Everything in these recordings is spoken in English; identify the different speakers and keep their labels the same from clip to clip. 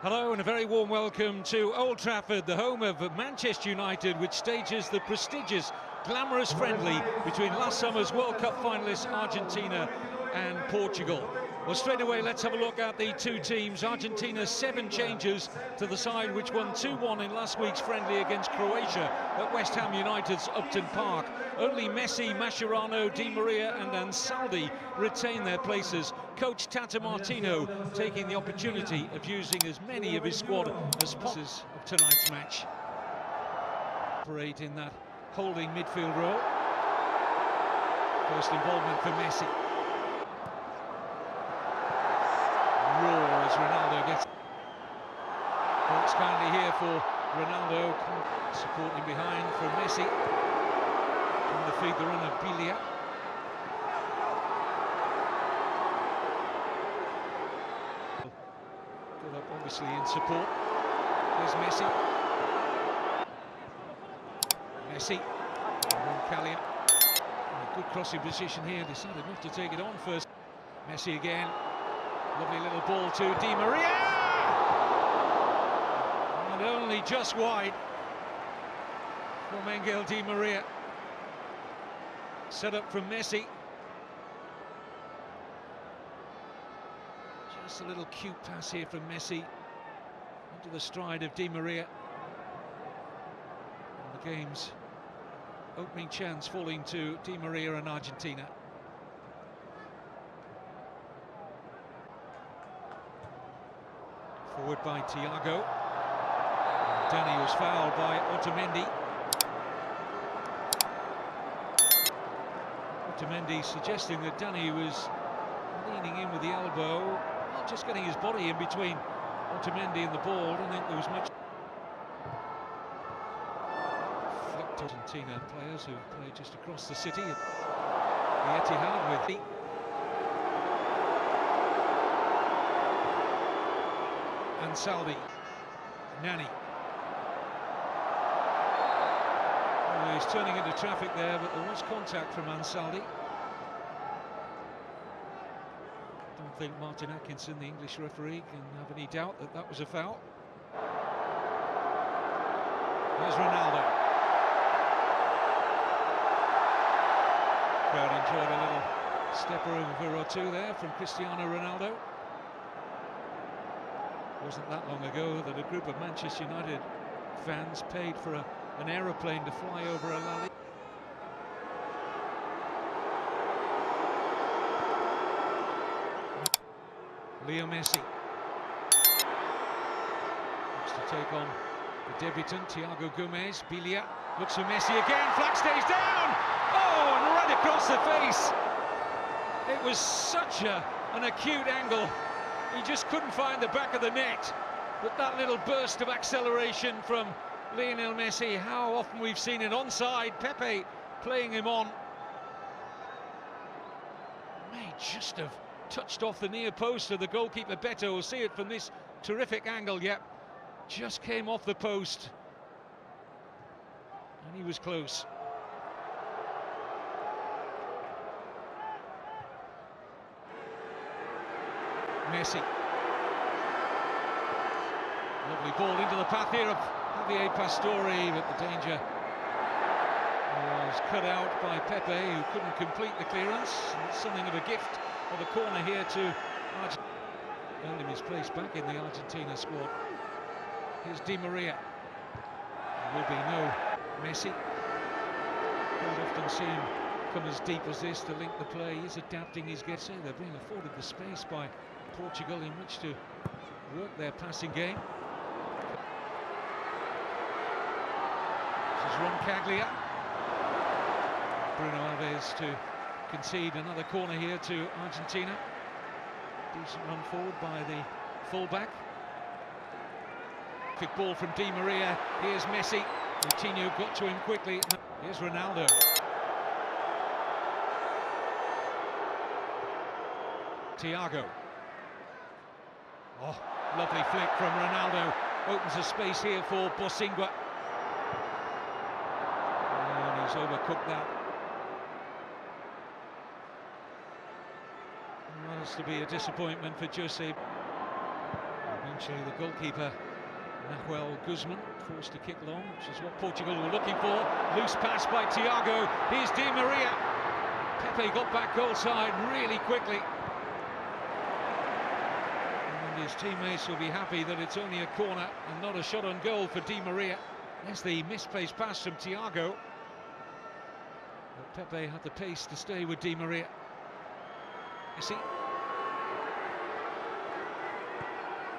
Speaker 1: Hello and a very warm welcome to Old Trafford, the home of Manchester United, which stages the prestigious, glamorous friendly between last summer's World Cup finalists Argentina and Portugal. Well, straight away, let's have a look at the two teams. Argentina's 7 changes to the side, which won 2-1 in last week's friendly against Croatia at West Ham United's Upton Park. Only Messi, Mascherano, Di Maria and Ansaldi retain their places. Coach Tata Martino taking the opportunity of using as many of his squad as possible of tonight's match. Operate in that holding midfield role. First involvement for Messi. Roar as Ronaldo gets. Box kindly here for Ronaldo. Supporting behind for Messi. Trying to feed the run of María. Good up obviously in support. There's Messi. Messi. Roncallia. A good crossing position here. Decided not to take it on first. Messi again. Lovely little ball to Di Maria! And only just wide from Angel Di Maria. Set up from Messi. Just a little cute pass here from Messi into the stride of Di Maria. And the game's opening chance falling to Di Maria and Argentina. Forward by Thiago. Dani was fouled by Otamendi. Otamendi suggesting that Dani was leaning in with the elbow, not just getting his body in between Otamendi and the ball. I don't think there was much. Flicked Argentina players who play just across the city at the Etihad with Ansaldi, Nani. Oh, he's turning into traffic there, but there was contact from Ansaldi. Don't think Martin Atkinson, the English referee, can have any doubt that that was a foul. There's Ronaldo. Crowd enjoyed a little stepper over or two there from Cristiano Ronaldo. It wasn't that long ago that a group of Manchester United fans paid for an aeroplane to fly over a lally. Leo Messi looks to take on the debutant Thiago Gomez. María looks for Messi again. Flag stays down. Oh, and right across the face. It was such an acute angle. He just couldn't find the back of the net. But that little burst of acceleration from Lionel Messi, how often we've seen it onside. Pepe playing him on. May just have touched off the near post of the goalkeeper. Beto will see it from this terrific angle. Yep, just came off the post. And he was close. Messi. Lovely ball into the path here of Javier Pastore, but the danger was cut out by Pepe, who couldn't complete the clearance. And it's something of a gift of a corner here to Argentina. Earned him his place back in the Argentina squad. Here's Di Maria. There will be no Messi. Don't often see him come as deep as this to link the play. He's adapting his get. So they're being afforded the space by Portugal in which to work their passing game. This is Roncallia. Bruno Alves to concede another corner here to Argentina. Decent run forward by the fullback. Kick ball from Di Maria. Here's Messi. Coutinho got to him quickly. Here's Ronaldo. Thiago. Oh, lovely flick from Ronaldo. Opens a space here for Bosingua. And he's overcooked that. Has to be a disappointment for Jose. Actually, the goalkeeper, Nahuel Guzman, forced to kick long, which is what Portugal were looking for. Loose pass by Thiago. Here's Di Maria. Pepe got back goal side really quickly. And his teammates will be happy that it's only a corner and not a shot on goal for Di Maria. There's the misplaced pass from Thiago. But Pepe had the pace to stay with Di Maria. Messi.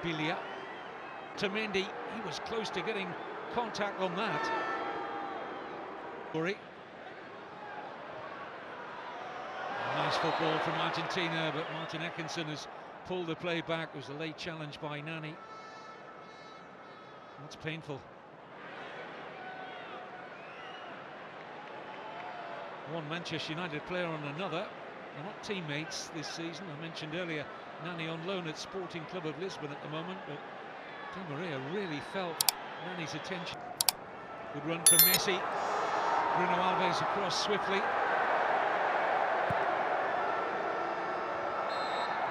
Speaker 1: Bilia. To Mendy. He was close to getting contact on that. Nice football from Argentina, but Martin Eckinson has pulled the play back. It was a late challenge by Nani. That's painful. One Manchester United player on another. They're not teammates this season. I mentioned earlier Nani on loan at Sporting Club of Lisbon at the moment, but Di Maria really felt Nani's attention. Good run from Messi. Bruno Alves across swiftly.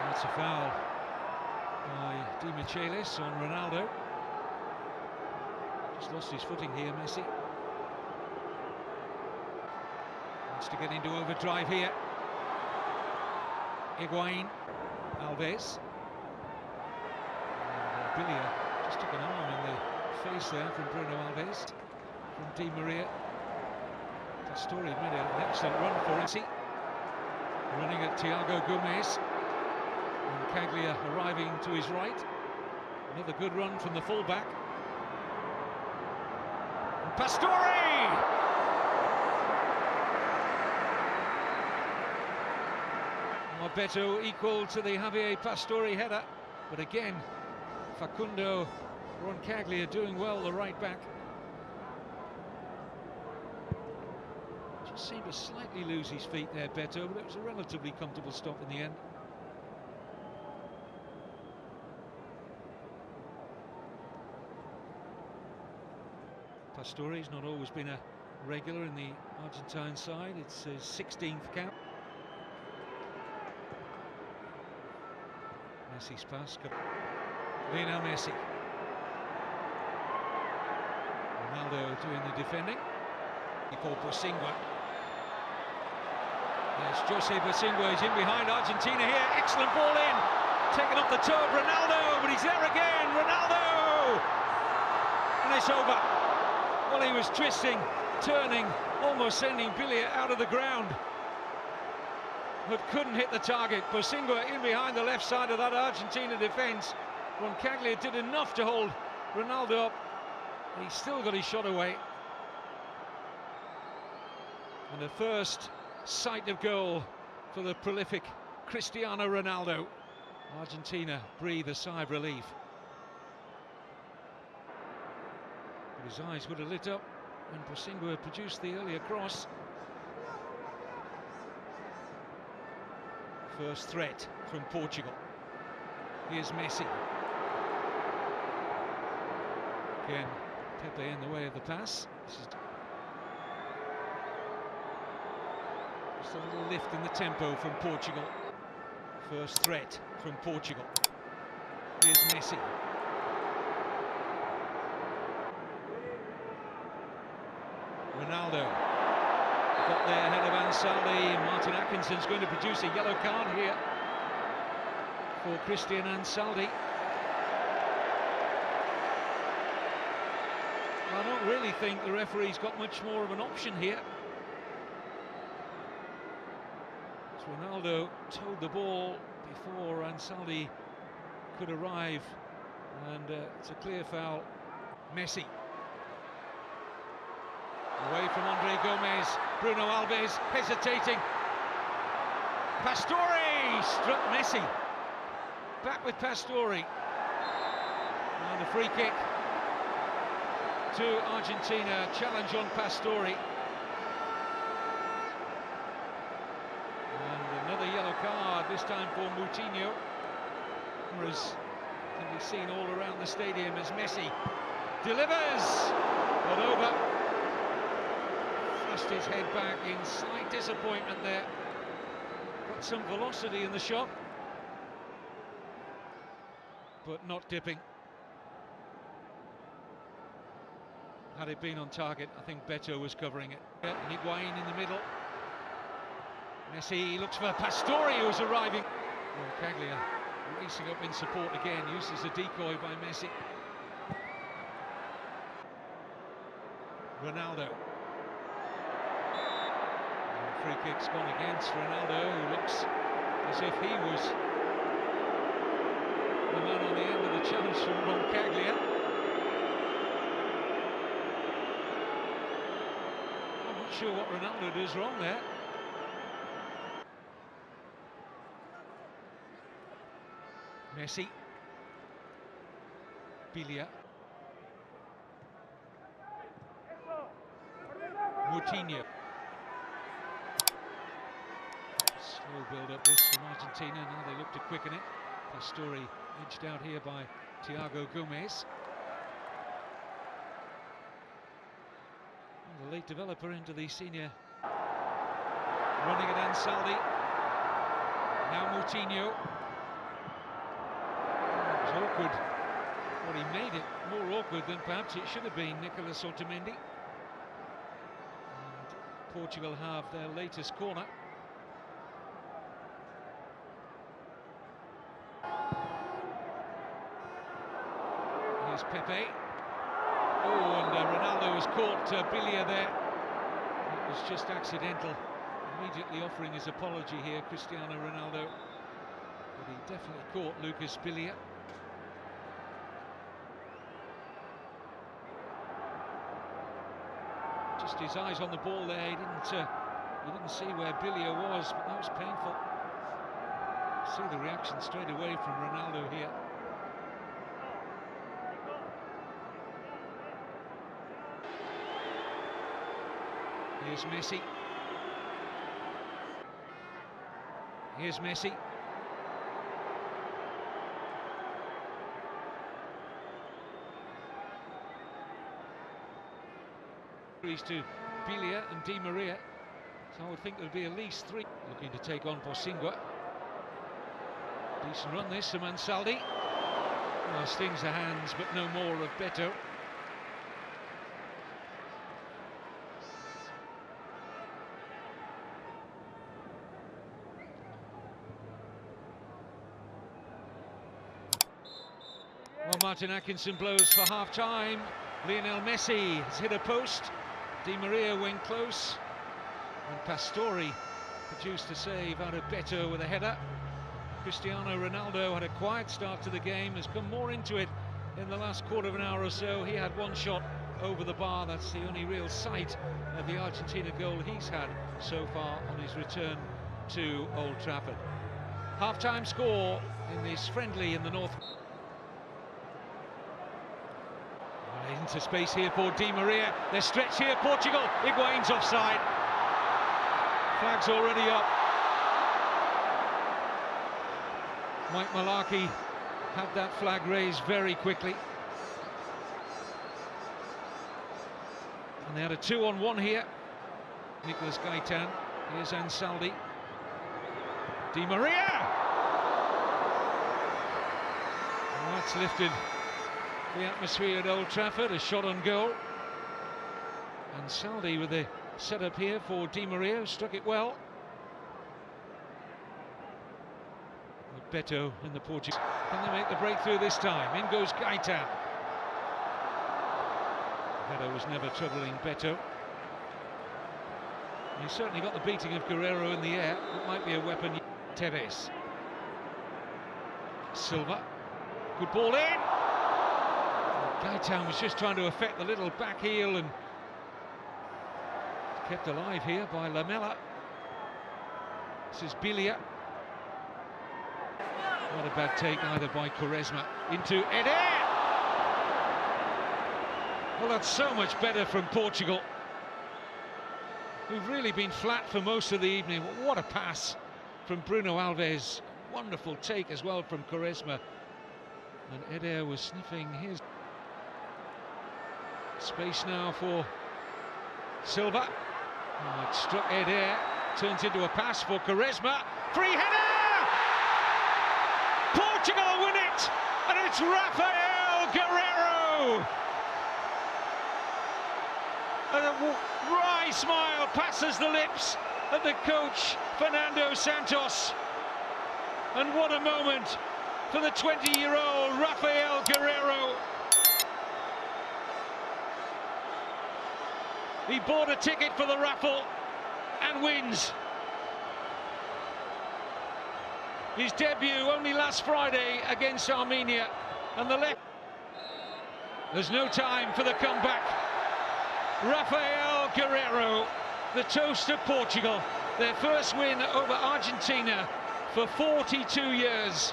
Speaker 1: That's a foul by Di Michelis on Ronaldo. Just lost his footing here, Messi. Wants to get into overdrive here. Higuain. Alves. And Bilia just took an arm in the face there from Bruno Alves. From Di Maria. Pastore made an excellent run for Messi. Running at Thiago Gomez. And Caglia arriving to his right. Another good run from the fullback. And Pastore! Beto equal to the Javier Pastore header, but again Facundo Roncaglia doing well, the right back. Just seemed to slightly lose his feet there, Beto, but it was a relatively comfortable stop in the end. Pastore's not always been a regular in the Argentine side. It's his 16th cap. Messi's pass. Lionel Messi. Ronaldo doing the defending. For Bosingwa. There's Jose Bosingwa. He's in behind Argentina here. Excellent ball in. Taken off the toe of Ronaldo, but he's there again. Ronaldo! And it's over. Well, he was twisting, turning, almost sending Bilia out of the ground, but couldn't hit the target. Bosingwa in behind the left side of that Argentina defence. Roncaglia did enough to hold Ronaldo up, and he still got his shot away. And the first sight of goal for the prolific Cristiano Ronaldo. Argentina breathe a sigh of relief. But his eyes would have lit up when Bosingwa produced the earlier cross. First threat from Portugal. Here's Messi. Again, Pepe in the way of the pass. This is just a little lift in the tempo from Portugal. First threat from Portugal. Here's Messi. Ronaldo got there ahead of Ansaldi. Martin Atkinson's going to produce a yellow card here for Christian Ansaldi. I don't really think the referee's got much more of an option here. As Ronaldo towed the ball before Ansaldi could arrive, and it's a clear foul. Messi. Away from Andre Gomez. Bruno Alves hesitating. Pastore struck Messi. Back with Pastore. And a free kick to Argentina. Challenge on Pastore. And another yellow card, this time for Moutinho. As can be seen all around the stadium as Messi delivers. But over. Thrust his head back in slight disappointment there. Got some velocity in the shot, but not dipping. Had it been on target, I think Beto was covering it. And Higuain in the middle. Messi looks for Pastore, who's arriving. Well, Caglia racing up in support again, used as a decoy by Messi. Ronaldo. Free kick's gone against Ronaldo, who looks as if he was the man on the end of the challenge from Caglia. I'm not sure what Ronaldo does wrong there. Messi. Bilia. Moutinho. Slow build-up this from Argentina, now they look to quicken it. Pastore edged out here by Thiago Gomez. The late developer into the senior. Running at Ansaldi. Now Moutinho. It was awkward. Well, he made it more awkward than perhaps it should have been, Nicolas Otamendi. And Portugal have their latest corner. Here's Pepe. Oh, and Ronaldo has caught Bilia there. It was just accidental. Immediately offering his apology here, Cristiano Ronaldo. But he definitely caught Lucas Bilia. Just his eyes on the ball there. He didn't see where Bilia was, but that was painful. See the reaction straight away from Ronaldo here. Here's Messi. Here's Messi. To Bilia and Di Maria, so I would think there'll be at least three. Looking to take on Bosingwa. Decent run this from Ansaldi. Well, stings the hands, but no more of Beto. Well, Martin Atkinson blows for half-time. Lionel Messi has hit a post. Di Maria went close. And Pastore produced a save out of Beto with a header. Cristiano Ronaldo had a quiet start to the game, has come more into it in the last quarter of an hour or so. He had one shot over the bar. That's the only real sight of the Argentina goal he's had so far on his return to Old Trafford. Half-time score in this friendly in the north. Into space here for Di Maria. They're stretched here, Portugal. Higuain's offside. Flag's already up. Mike Malarkey had that flag raised very quickly. And they had a 2-on-1 here. Nicolas Gaitan. Here's Ansaldi. Di Maria! And that's lifted the atmosphere at Old Trafford. A shot on goal. Ansaldi with the setup here for Di Maria, struck it well. Beto in the Portuguese. Can they make the breakthrough this time? In goes Gaitan. Beto was never troubling Beto. He certainly got the beating of Guerrero in the air. It might be a weapon. Tevez. Silva. Good ball in. Gaitan was just trying to affect the little back heel and kept alive here by Lamela. This is Bilia. Not a bad take either by Quaresma. Into Eder! Well, that's so much better from Portugal, who've really been flat for most of the evening. What a pass from Bruno Alves. Wonderful take as well from Quaresma. And Eder was sniffing his space now for Silva. Oh, it struck Eder, turns into a pass for Quaresma. Free header! Portugal win it, and it's Rafael Guerrero. And a wry smile passes the lips of the coach, Fernando Santos. And what a moment for the 20-year-old Rafael Guerreiro. He bought a ticket for the raffle and wins. His debut only last Friday against Armenia, and the left. There's no time for the comeback. Rafael Guerreiro, the toast of Portugal, their first win over Argentina for 42 years,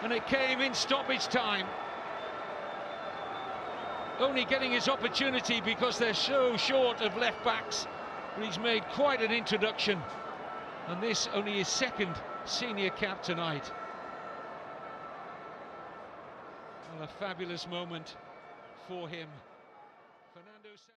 Speaker 1: and it came in stoppage time. Only getting his opportunity because they're so short of left backs, but he's made quite an introduction, and this only his second senior cap tonight. Well, a fabulous moment for him. Fernando